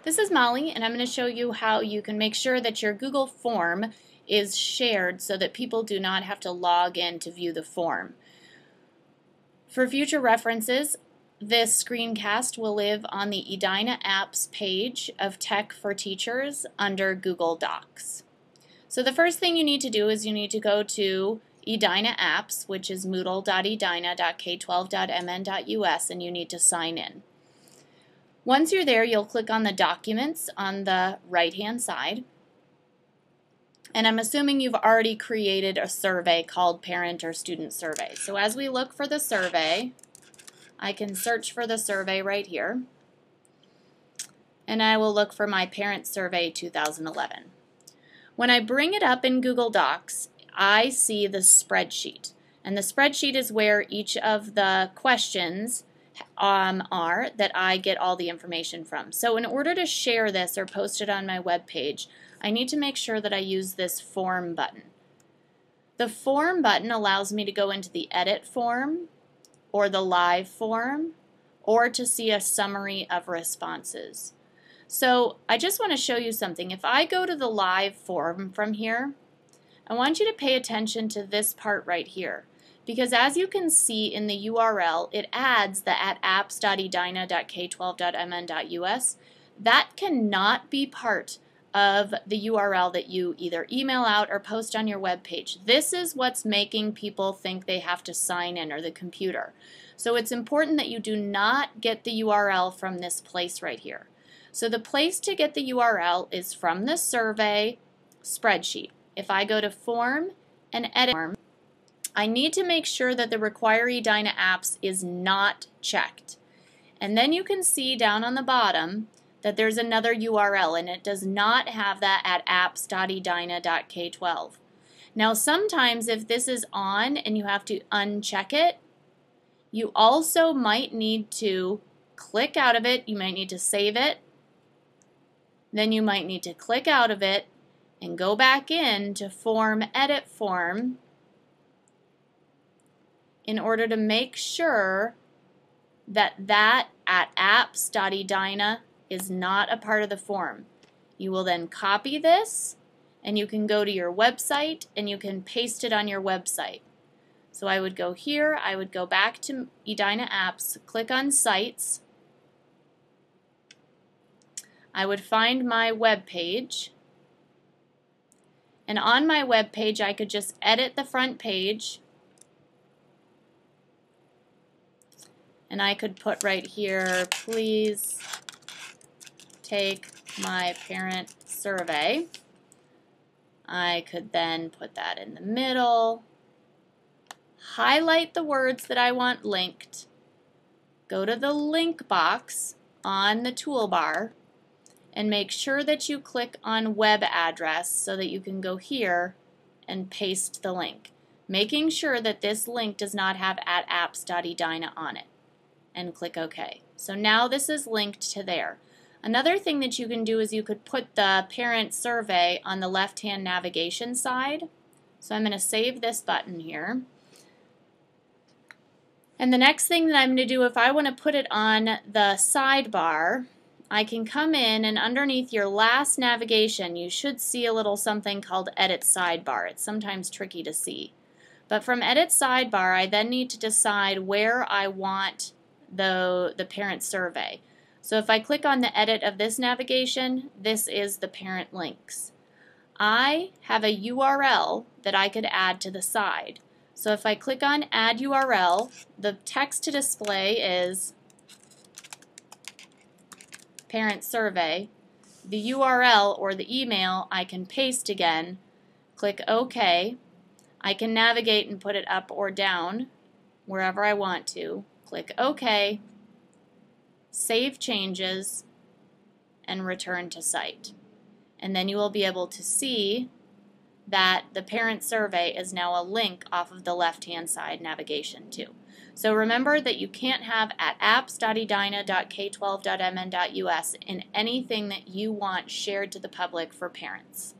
This is Molly, and I'm going to show you how you can make sure that your Google form is shared so that people do not have to log in to view the form. For future references, this screencast will live on the Edina Apps page of Tech for Teachers under Google Docs. So the first thing you need to do is you need to go to Edina Apps, which is moodle.edina.k12.mn.us, and you need to sign in. Once you're there, you'll click on the documents on the right-hand side. And I'm assuming you've already created a survey called Parent or Student Survey. So as we look for the survey, I can search for the survey right here. And I will look for my Parent Survey 2011. When I bring it up in Google Docs, I see the spreadsheet. And the spreadsheet is where each of the questions are that I get all the information from. So in order to share this or post it on my web page, I need to make sure that I use this form button. The form button allows me to go into the edit form or the live form or to see a summary of responses. So I just want to show you something. If I go to the live form from here, I want you to pay attention to this part right here. Because as you can see in the URL, it adds the apps.edina.k12.mn.us. That cannot be part of the URL that you either email out or post on your web page. This is what's making people think they have to sign in, or the computer. So it's important that you do not get the URL from this place right here. So the place to get the URL is from the survey spreadsheet. If I go to Form and Edit Form, I need to make sure that the Require Edina Apps is not checked. And then you can see down on the bottom that there's another URL, and it does not have that at apps.edina.k12. Now sometimes if this is on and you have to uncheck it, you also might need to click out of it. You might need to save it. Then you might need to click out of it and go back in to Form, Edit Form, in order to make sure that at apps.edina is not a part of the form. You will then copy this, and you can go to your website and you can paste it on your website. So I would go here, I would go back to Edina Apps, click on Sites. I would find my web page, and on my web page I could just edit the front page. And I could put right here, please take my parent survey. I could then put that in the middle, highlight the words that I want linked, go to the link box on the toolbar, and make sure that you click on web address so that you can go here and paste the link, making sure that this link does not have at apps.edina on it. And click OK. So now this is linked to there. Another thing that you can do is you could put the parent survey on the left-hand navigation side. So I'm going to save this button here. And the next thing that I'm going to do, if I want to put it on the sidebar, I can come in, and underneath your last navigation you should see a little something called Edit Sidebar. It's sometimes tricky to see. But from Edit Sidebar, I then need to decide where I want the parent survey. So if I click on the edit of this navigation, this is the parent links. I have a URL that I could add to the side. So if I click on Add URL, the text to display is parent survey. The URL or the email I can paste again, click OK. I can navigate and put it up or down wherever I want to. Click OK, save changes, and return to site. And then you will be able to see that the parent survey is now a link off of the left-hand side navigation too. So remember that you can't have at apps.edina.k12.mn.us in anything that you want shared to the public for parents.